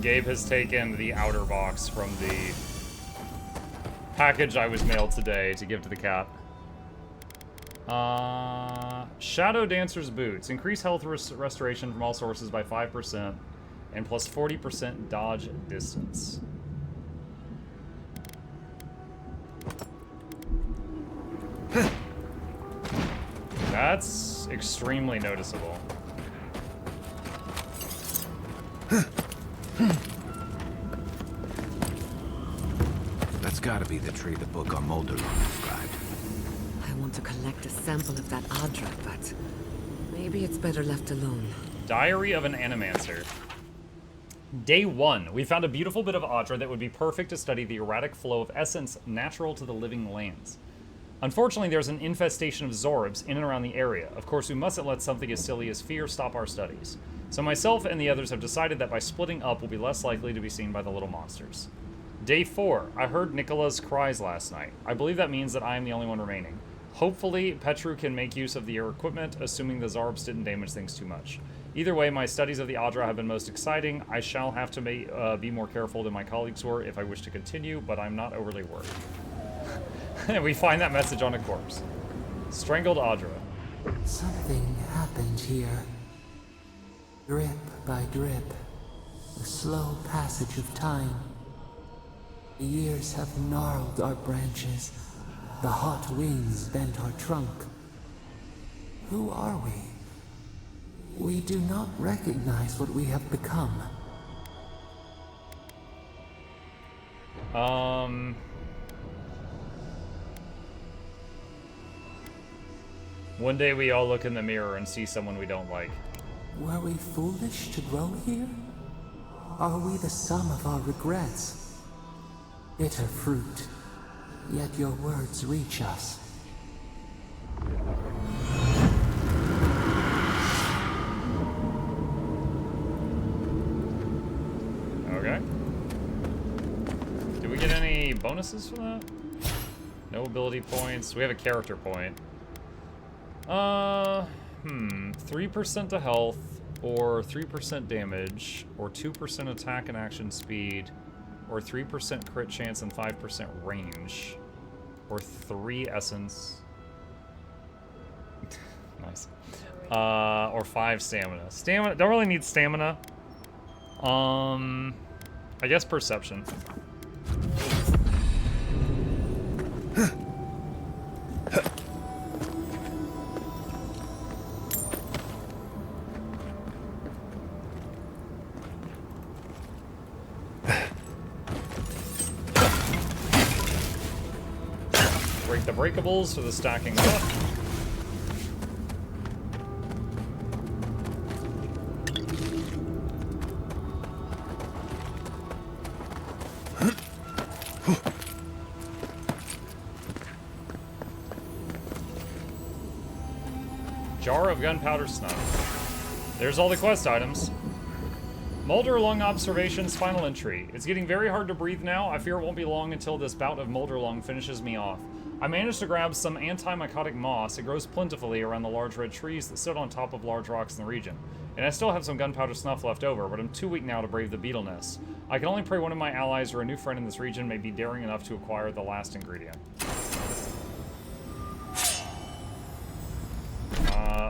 Gabe has taken the outer box from the package I was mailed today to give to the cat. Shadow Dancer's Boots. Increase health restoration from all sources by 5% and plus 40% dodge distance. That's extremely noticeable. That's gotta be the tree the book on Molderlon described. I want to collect a sample of that Adra, but maybe it's better left alone. Diary of an Animancer. Day 1. We found a beautiful bit of Adra that would be perfect to study the erratic flow of essence natural to the living lands. Unfortunately, there's an infestation of Zorbs in and around the area. Of course, we mustn't let something as silly as fear stop our studies. So myself and the others have decided that by splitting up, we'll be less likely to be seen by the little monsters. Day 4. I heard Nicola's cries last night. I believe that means that I am the only one remaining. Hopefully, Petru can make use of the air equipment, assuming the Zorbs didn't damage things too much. Either way, my studies of the Adra have been most exciting. I shall have to be more careful than my colleagues were if I wish to continue, but I'm not overly worried. And we find that message on a corpse. Strangled Adra. Something happened here. Drip by drip. The slow passage of time. The years have gnarled our branches. The hot winds bent our trunk. Who are we? We do not recognize what we have become. One day we all look in the mirror and see someone we don't like. Were we foolish to grow here? Are we the sum of our regrets? Bitter fruit, yet your words reach us. Okay. Do we get any bonuses for that? No ability points. We have a character point. 3% to health, or 3% damage, or 2% attack and action speed, or 3% crit chance and 5% range, or 3 essence. Nice. Or 5 stamina. Stamina, don't really need stamina. I guess perception. Break the breakables for the stacking up. Jar of gunpowder snuff. There's all the quest items. Molder Lung Observations final entry. It's getting very hard to breathe now. I fear it won't be long until this bout of Molder Lung finishes me off. I managed to grab some antimycotic moss. It grows plentifully around the large red trees that sit on top of large rocks in the region. And I still have some gunpowder snuff left over, but I'm too weak now to brave the beetle nests. I can only pray one of my allies or a new friend in this region may be daring enough to acquire the last ingredient.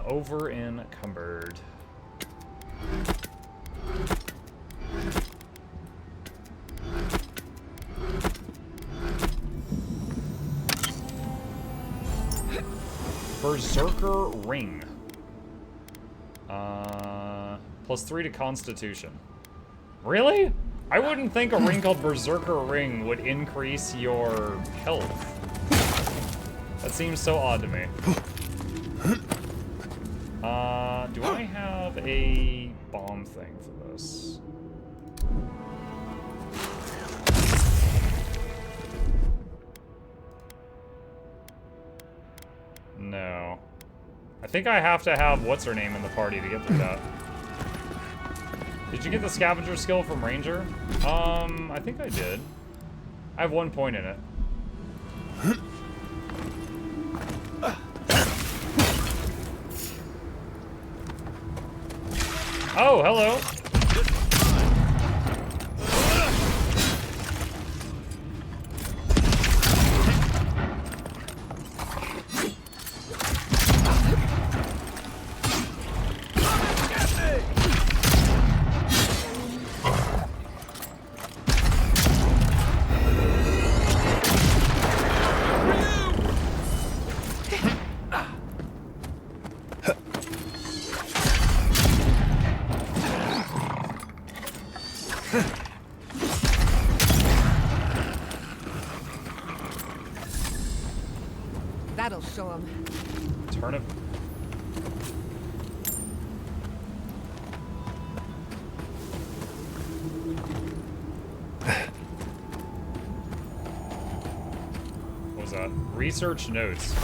Over encumbered. Berserker Ring. +3 to Constitution. Really? I wouldn't think a ring called Berserker Ring would increase your health. That seems so odd to me. Do I have a bomb thing for this? No. I think I have to have what's-her-name in the party to get through that. Did you get the scavenger skill from Ranger? I think I did. I have 1 point in it. Oh, hello. That'll show him. Turnip. What was that? Research notes.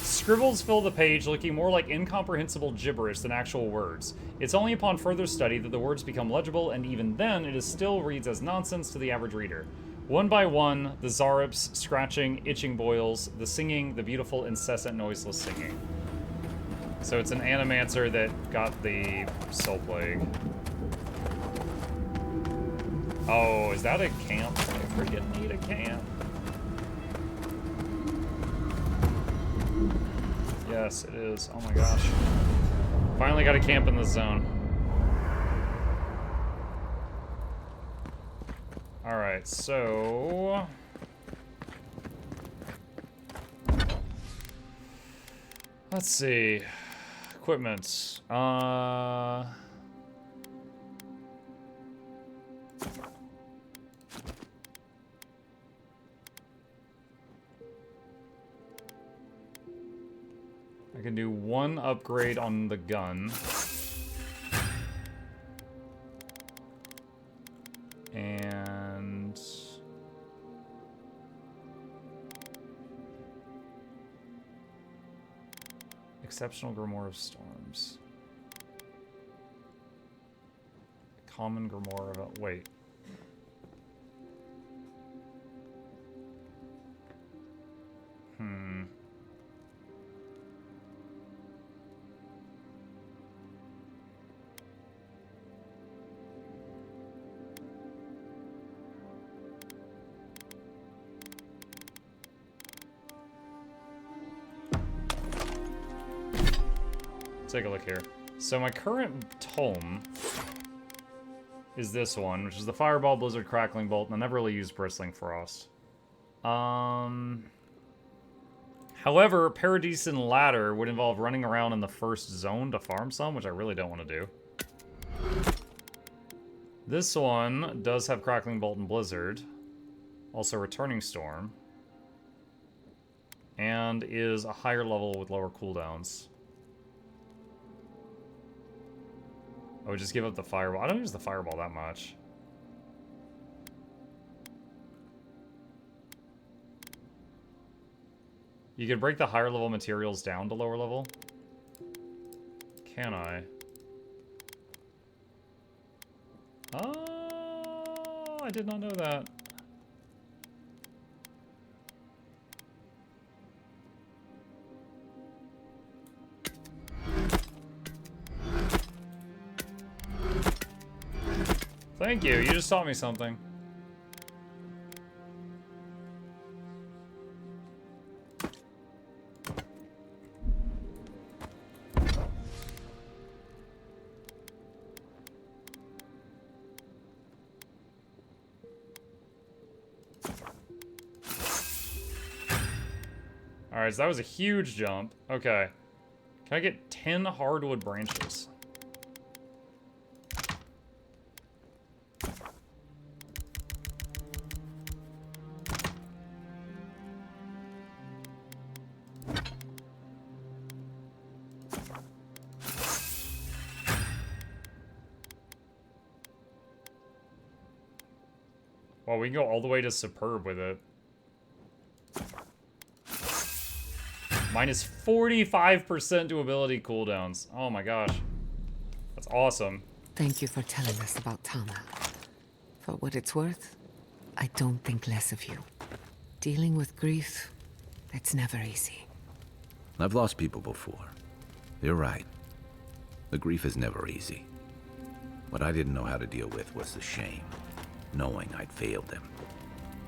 Scribbles fill the page, looking more like incomprehensible gibberish than actual words. It's only upon further study that the words become legible, and even then, it is still reads as nonsense to the average reader. One by one, the zarops, scratching, itching boils, the singing, the beautiful, incessant, noiseless singing. So it's an animancer that got the soul plague. Oh, is that a camp? I freaking need a camp. Yes, it is. Oh my gosh. Finally got a camp in the zone. Alright, so... let's see. Equipment. I can do one upgrade on the gun. And... Exceptional Grimoire of Storms. Common Grimoire of... wait. Take a look here. So my current tome is this one, which is the Fireball, Blizzard, Crackling Bolt, and I never really used Bristling Frost. However, Paradisen Ladder would involve running around in the first zone to farm some, which I really don't want to do. This one does have Crackling Bolt and Blizzard. Also Returning Storm. And is a higher level with lower cooldowns. I would just give up the Fireball. I don't use the Fireball that much. You could break the higher level materials down to lower level. Can I? Oh, I did not know that. Thank you, you just taught me something. Alright, so that was a huge jump. Okay. Can I get 10 hardwood branches? Well, we can go all the way to Superb with it. Minus 45% to ability cooldowns. Oh my gosh. That's awesome. Thank you for telling us about Tama. For what it's worth, I don't think less of you. Dealing with grief, it's never easy. I've lost people before. You're right. The grief is never easy. What I didn't know how to deal with was the shame, knowing I'd failed them.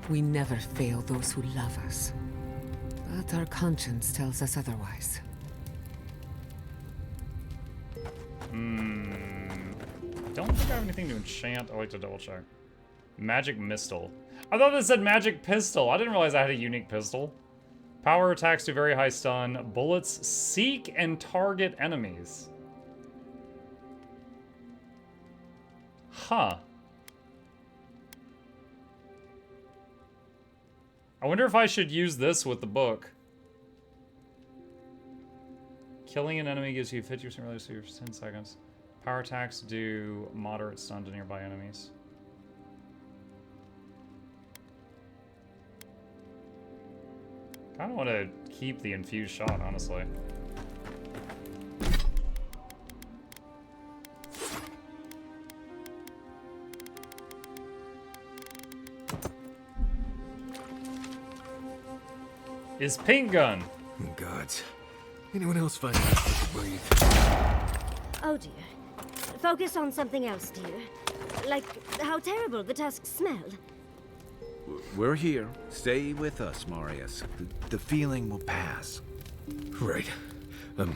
We never fail those who love us. But our conscience tells us otherwise. Don't think I have anything to enchant. I like to double check. Magic Mistle. I thought this said Magic Pistol. I didn't realize I had a unique pistol. Power attacks do very high stun. Bullets seek and target enemies. Huh. I wonder if I should use this with the book. Killing an enemy gives you 50% release for 10 seconds. Power attacks do moderate stun to nearby enemies. Kinda want to keep the infused shot, honestly. Is paint gun. Oh, gods. Anyone else find it to breathe? Oh dear. Focus on something else, dear. Like how terrible the tusks smell. We're here. Stay with us, Marius. The feeling will pass. Right. I'm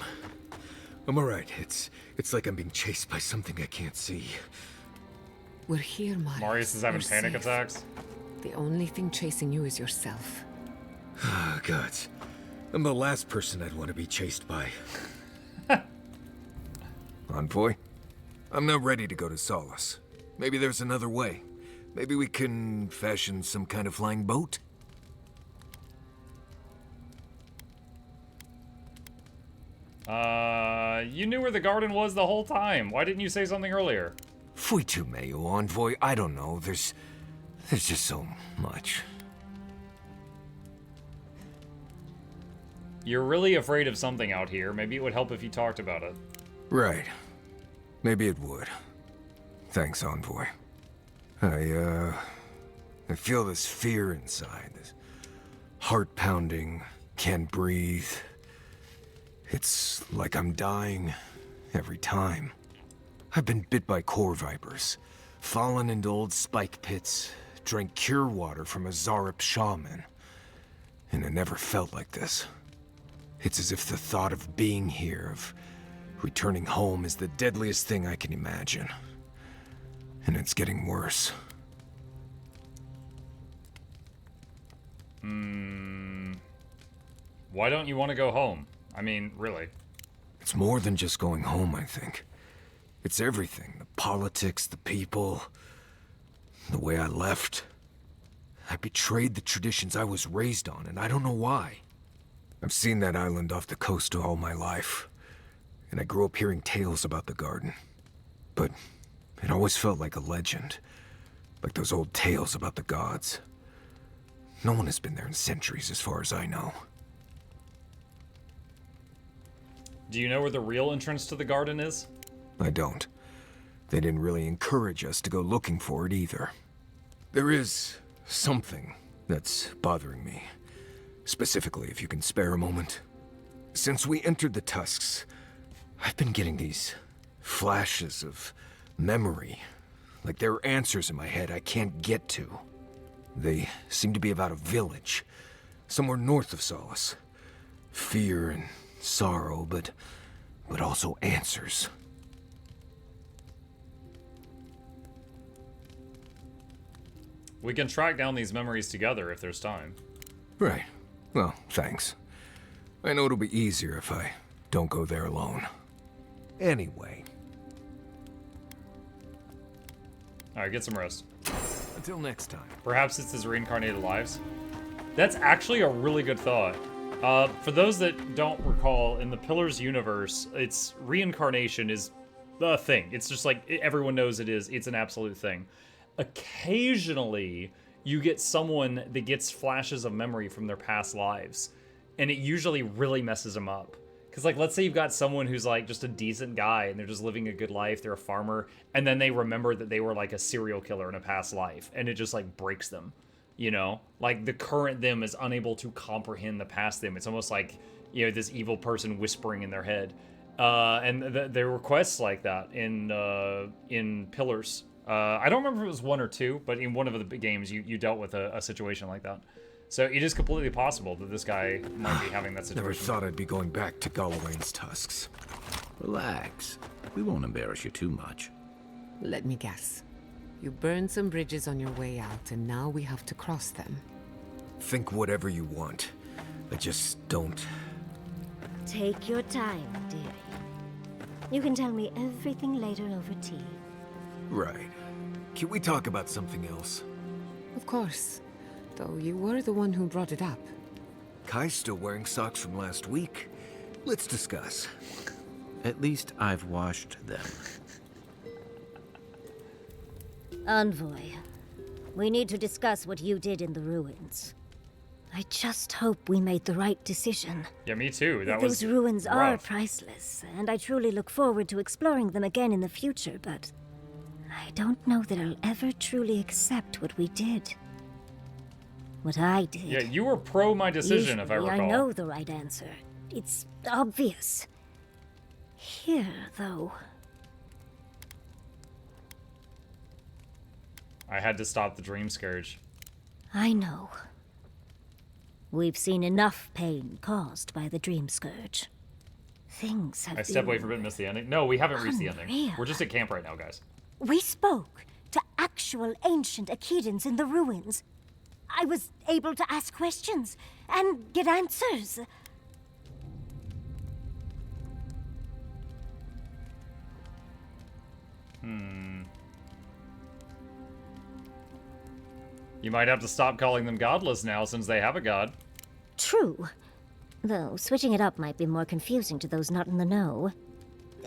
alright. It's like I'm being chased by something I can't see. We're here, Marius. Marius is having You're panic safe. attacks. The only thing chasing you is yourself. Ah, gods. I'm the last person I'd want to be chased by. Envoy? I'm not ready to go to Solace. Maybe there's another way. Maybe we can fashion some kind of flying boat? You knew where the garden was the whole time. Why didn't you say something earlier? Fui tu meio, Envoy. I don't know. There's just so much. You're really afraid of something out here. Maybe it would help if you talked about it. Right. Maybe it would. Thanks, Envoy. I feel this fear inside, this heart pounding, can't breathe. It's like I'm dying every time. I've been bit by core vipers, fallen into old spike pits, drank cure water from a Zarep shaman, and it never felt like this. It's as if the thought of being here, of returning home, is the deadliest thing I can imagine. And it's getting worse. Why don't you want to go home? I mean, really. It's more than just going home, I think. It's everything. The politics, the people, the way I left. I betrayed the traditions I was raised on, and I don't know why. I've seen that island off the coast all my life, and I grew up hearing tales about the garden. But it always felt like a legend, like those old tales about the gods. No one has been there in centuries, as far as I know. Do you know where the real entrance to the garden is? I don't. They didn't really encourage us to go looking for it either. There is something that's bothering me. Specifically, if you can spare a moment. Since we entered the Tusks, I've been getting these flashes of memory. Like there are answers in my head I can't get to. They seem to be about a village, somewhere north of Solace. Fear and sorrow, but also answers. We can track down these memories together if there's time. Right. Well, thanks. I know it'll be easier if I don't go there alone. Anyway. Alright, get some rest. Until next time. Perhaps it's his reincarnated lives. That's actually a really good thought. For those that don't recall, in the Pillars universe, it's reincarnation is the thing. It's just like everyone knows it is. It's an absolute thing. Occasionally, you get someone that gets flashes of memory from their past lives, and it usually really messes them up. Because, like, let's say you've got someone who's, like, just a decent guy, and they're just living a good life, they're a farmer, and then they remember that they were, like, a serial killer in a past life, and it just, like, breaks them, you know? Like, the current them is unable to comprehend the past them. It's almost like, you know, this evil person whispering in their head. And there were quests like that in Pillars. I don't remember if it was 1 or 2, but in one of the big games, you dealt with a situation like that. So it is completely possible that this guy might be having that situation. Never thought I'd be going back to Galawain's tusks. Relax. We won't embarrass you too much. Let me guess. You burned some bridges on your way out, and now we have to cross them. Think whatever you want. I just don't... Take your time, dearie. You can tell me everything later over tea. Right. Can we talk about something else? Of course. though you were the one who brought it up. Kai's still wearing socks from last week. Let's discuss. At least I've washed them. Envoy, we need to discuss what you did in the ruins. I just hope we made the right decision. Yeah, me too. That was Those ruins are rough. priceless, and I truly look forward to exploring them again in the future, but I don't know that I'll ever truly accept what we did. What I did. Yeah, you were pro my decision, if I Usually recall. I know the right answer. It's obvious. Here, though, I had to stop the dream scourge. I know. We've seen enough pain caused by the Dream Scourge. Things have I step away been... from it and miss the ending. No, we haven't reached the ending. Unreal. We're just at camp right now, guys. We spoke to actual ancient Akidans in the ruins. I was able to ask questions and get answers. You might have to stop calling them godless now, since they have a god. True. Though switching it up might be more confusing to those not in the know.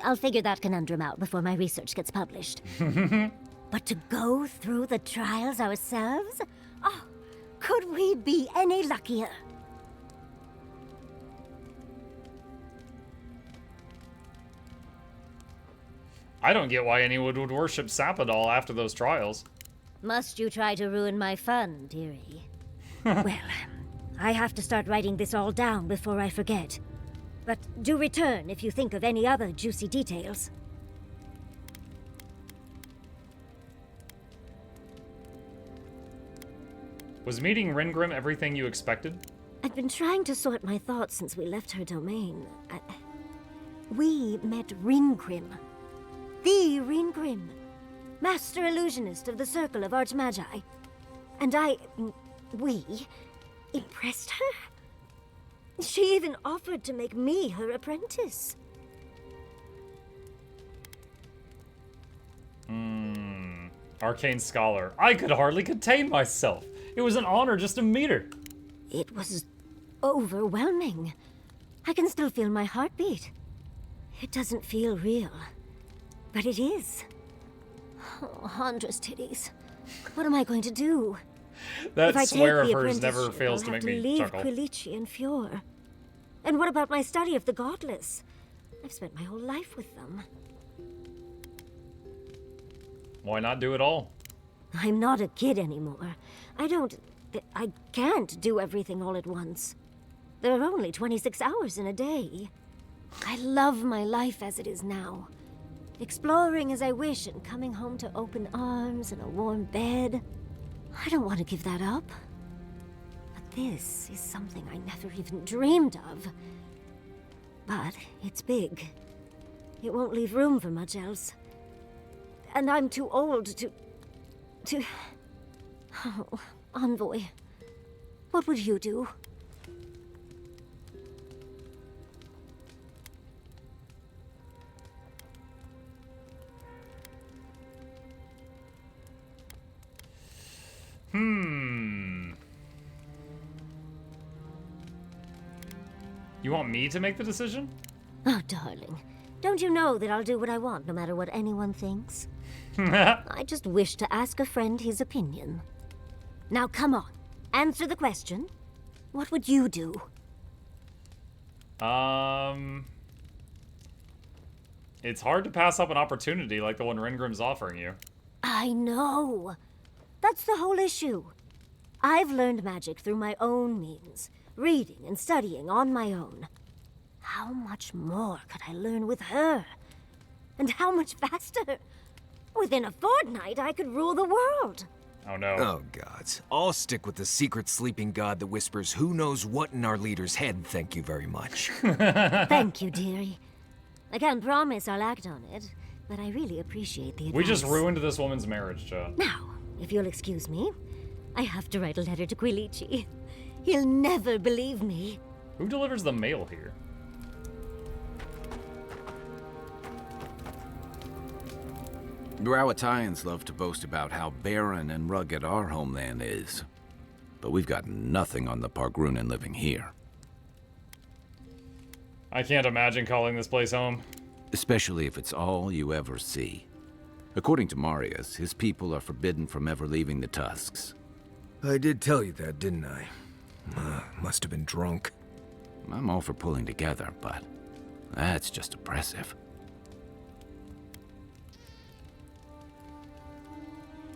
I'll figure that conundrum out before my research gets published. But to go through the trials ourselves? Oh, could we be any luckier? I don't get why anyone would worship Sapadol after those trials. Must you try to ruin my fun, dearie? Well, I have to start writing this all down before I forget. But do return if you think of any other juicy details. Was meeting Ringrim everything you expected? I've been trying to sort my thoughts since we left her domain. We met Ringrim. The Ringrim. Master illusionist of the Circle of Archmagi. And we impressed her? She even offered to make me her apprentice. Arcane Scholar. I could hardly contain myself. It was an honor just to meet her. It was overwhelming. I can still feel my heartbeat. It doesn't feel real, but it is. Oh, Handra's titties. What am I going to do? That If I swear take of the hers never apprenticeship, fails I'll to have make me leave chuckle. Quilici and Fjord. And what about my study of the godless? I've spent my whole life with them. Why not do it all? I'm not a kid anymore. I can't do everything all at once. There are only 26 hours in a day. I love my life as it is now. Exploring as I wish and coming home to open arms and a warm bed. I don't want to give that up. But this is something I never even dreamed of. But it's big. It won't leave room for much else. And I'm too old to... Oh, Envoy. What would you do? You want me to make the decision? Oh, darling. Don't you know that I'll do what I want, no matter what anyone thinks? I just wish to ask a friend his opinion. Now, come on. Answer the question. What would you do? It's hard to pass up an opportunity like the one Ringrim's offering you. I know. That's the whole issue. I've learned magic through my own means, reading and studying on my own. How much more could I learn with her? And how much faster? Within a fortnight, I could rule the world. Oh no. Oh, gods. I'll stick with the secret sleeping god that whispers who knows what in our leader's head, thank you very much. Thank you, dearie. I can't promise I'll act on it, but I really appreciate the advice. We just ruined this woman's marriage, Chat. Now, if you'll excuse me, I have to write a letter to Quilici. He'll never believe me. Who delivers the mail here? Drawatayans love to boast about how barren and rugged our homeland is. but we've got nothing on the Pargrunen living here. I can't imagine calling this place home. Especially if it's all you ever see. According to Marius, his people are forbidden from ever leaving the Tusks. I did tell you that, didn't I? Must have been drunk. I'm all for pulling together, but that's just oppressive.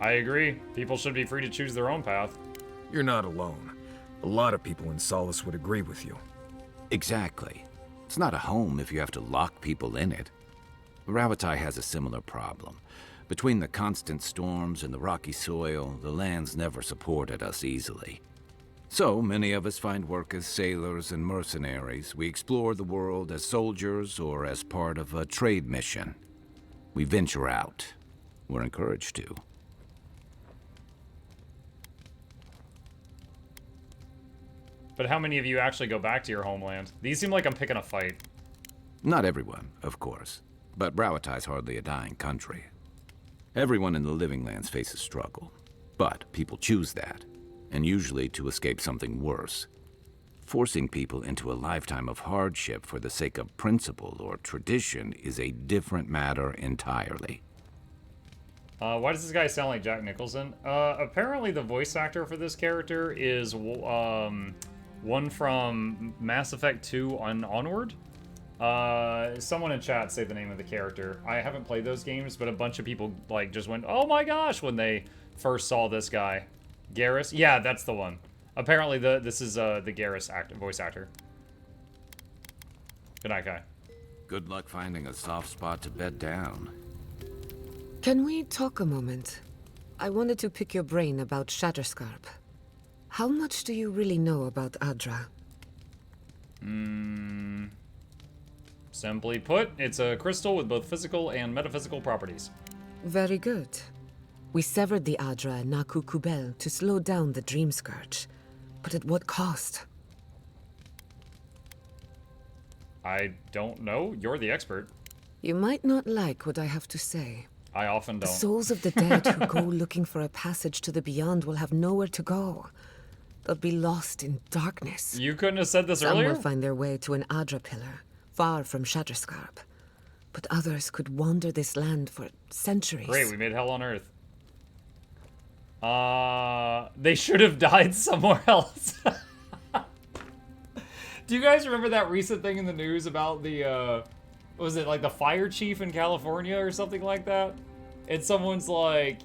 I agree. People should be free to choose their own path. You're not alone. A lot of people in Solace would agree with you. Exactly. It's not a home if you have to lock people in it. Ravatai has a similar problem. Between the constant storms and the rocky soil, the lands never supported us easily. So, many of us find work as sailors and mercenaries. We explore the world as soldiers or as part of a trade mission. We venture out. We're encouraged to. But how many of you actually go back to your homeland? These seem like I'm picking a fight. Not everyone, of course. But Rowatai's hardly a dying country. Everyone in the Living Lands faces struggle. But people choose that, and usually to escape something worse. Forcing people into a lifetime of hardship for the sake of principle or tradition is a different matter entirely. Why does this guy sound like Jack Nicholson? Apparently the voice actor for this character is one from Mass Effect 2 onward. Someone in chat say the name of the character. I haven't played those games, but a bunch of people like just went, "Oh my gosh," when they first saw this guy. Garrus? Yeah, that's the one. Apparently this is the Garrus voice actor. Good night, guy. Good luck finding a soft spot to bed down. Can we talk a moment? I wanted to pick your brain about Shatterscarp. How much do you really know about Adra? Simply put, it's a crystal with both physical and metaphysical properties. Very good. We severed the Adra and Naku Kubel to slow down the Dream Scourge. But at what cost? I don't know. You're the expert. You might not like what I have to say. I often The don't. souls of the dead who go looking for a passage to the beyond will have nowhere to go. They'll be lost in darkness. You couldn't have said this Some earlier? will find their way to an Adra pillar, far from Shatterscarp. But others could wander this land for centuries. Great, we made hell on Earth. They should have died somewhere else. Do you guys remember that recent thing in the news about the, what was it, like the fire chief in California or something like that? And someone's like,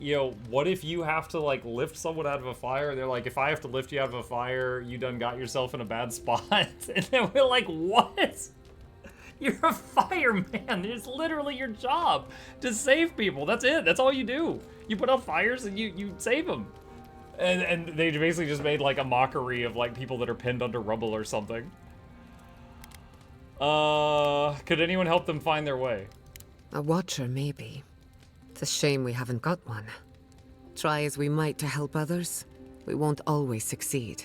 what if you have to, like, lift someone out of a fire? They're like, if I have to lift you out of a fire, you done got yourself in a bad spot. And then we're like, what? You're a fireman. It's literally your job to save people. That's it. That's all you do. You put out fires and you save them. And they basically just made, like, a mockery of, like, people that are pinned under rubble or something. Could anyone help them find their way? A watcher, maybe. It's a shame we haven't got one. Try as we might to help others, we won't always succeed.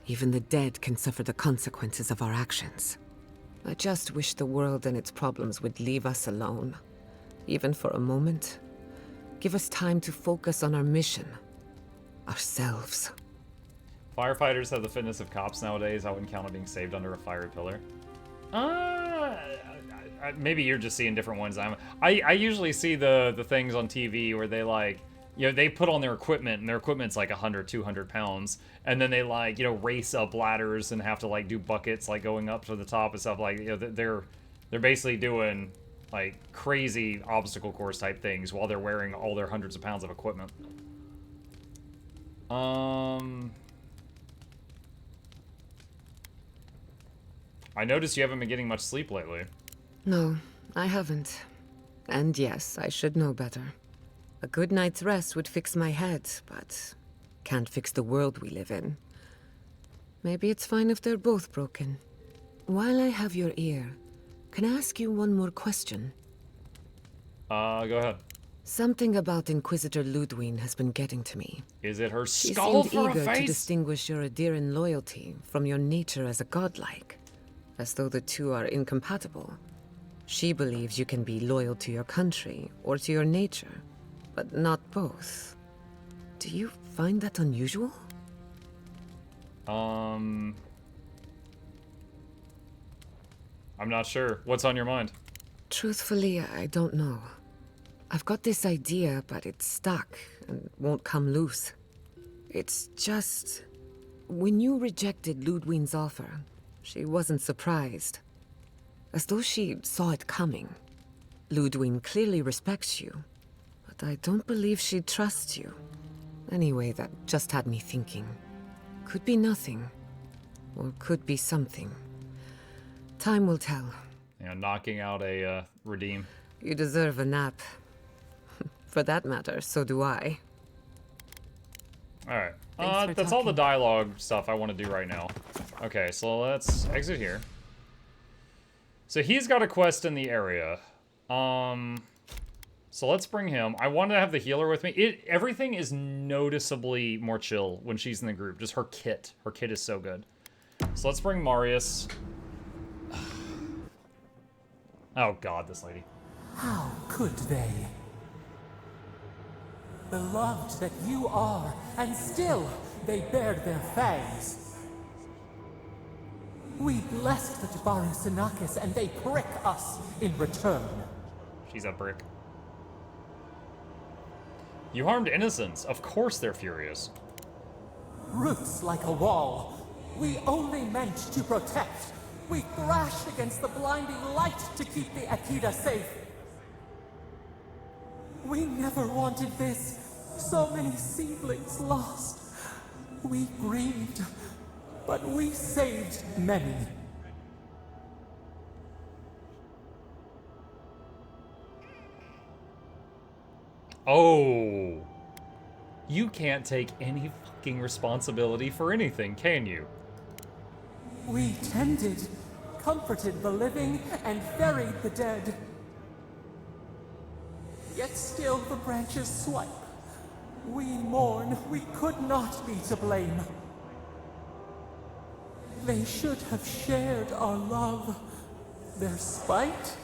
Even the dead can suffer the consequences of our actions. I just wish the world and its problems would leave us alone. Even for a moment. Give us time to focus on our mission. Ourselves. Firefighters have the fitness of cops nowadays. I wouldn't count on being saved under a fiery pillar. Maybe you're just seeing different ones. I usually see the things on TV where they like, they put on their equipment and their equipment's like 100, 200 pounds. And then they like, race up ladders and have to like do buckets, like going up to the top and stuff like, they're basically doing like crazy obstacle course type things while they're wearing all their hundreds of pounds of equipment. I noticed you haven't been getting much sleep lately. No, I haven't. And yes, I should know better. A good night's rest would fix my head, but can't fix the world we live in. Maybe it's fine if they're both broken. While I have your ear, can I ask you one more question? Go ahead. Something about Inquisitor Ludwine has been getting to me. Is it her She skull seemed for a eager to face? distinguish your Adiran loyalty from your nature as a godlike, as though the two are incompatible. She believes you can be loyal to your country or to your nature, but not both. Do you find that unusual? I'm not sure. What's on your mind? Truthfully, I don't know. I've got this idea, but it's stuck and won't come loose. It's just... When you rejected Ludwine's offer, she wasn't surprised. As though she saw it coming. Ludwine clearly respects you, but I don't believe she trusts you. Anyway, that just had me thinking. Could be nothing, or could be something. Time will tell. Yeah, knocking out a redeem. You deserve a nap. For that matter, so do I. Alright. Thanks for That's all the talking. dialogue stuff I want to do right now. Okay, so let's exit here. So he's got a quest in the area. So let's bring him. I wanted to have the healer with me. Everything is noticeably more chill when she's in the group. Just her kit. Her kit is so good. So let's bring Marius. Oh god, this lady. How could they? Beloved that you are, and still they bared their fangs. We blessed the Jabari Sinakis, and they prick us in return. She's a brick. You harmed innocents. Of course they're furious. Roots like a wall. We only meant to protect. We thrashed against the blinding light to keep the Akita safe. We never wanted this. So many seedlings lost. We grieved, but we saved many. Oh. You can't take any fucking responsibility for anything, can you? We tended, comforted the living, and buried the dead. Yet still the branches swipe. We mourn, we could not be to blame. They should have shared our love. Their spite?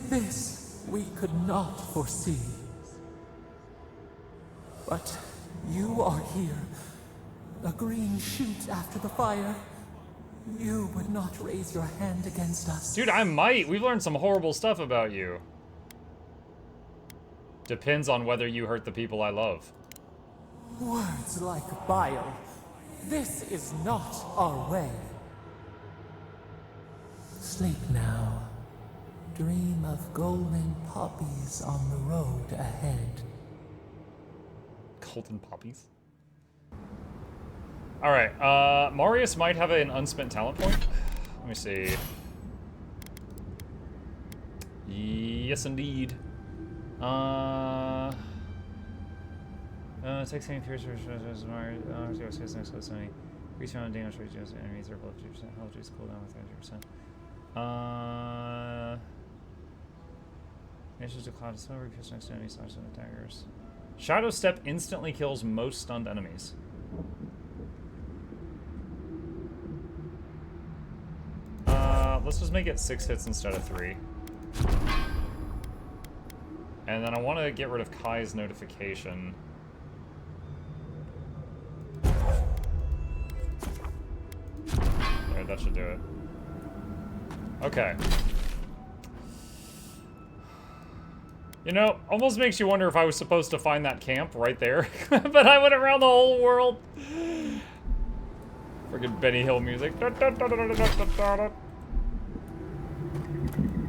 This we could not foresee. But you are here. A green shoot after the fire. You would not raise your hand against us. Dude, I might. We've learned some horrible stuff about you. Depends on whether you hurt the people I love. Words like bile. This is not our way. Sleep now. Dream of golden poppies on the road ahead. Golden poppies. Alright, Marius might have an unspent talent point. Let me see. Yes, indeed. Takes any pierce Marius increase amount of damage for enemies or plus 2% health reduce cooldown with 30%. Manages to cloud snow pierce next to enemies slash and daggers. Shadow Step instantly kills most stunned enemies. Let's just make it 6 hits instead of 3. And then I want to get rid of Kai's notification. There, that should do it. Okay. You know, almost makes you wonder if I was supposed to find that camp right there. But I went around the whole world. Friggin' Benny Hill music.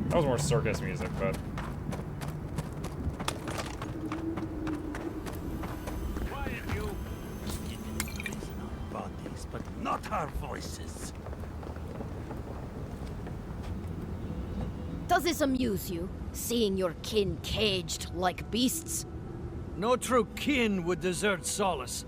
That was more circus music, but... Quiet, you! It is our bodies, but not our voices. Does this amuse you, seeing your kin caged like beasts? No true kin would desert Solace.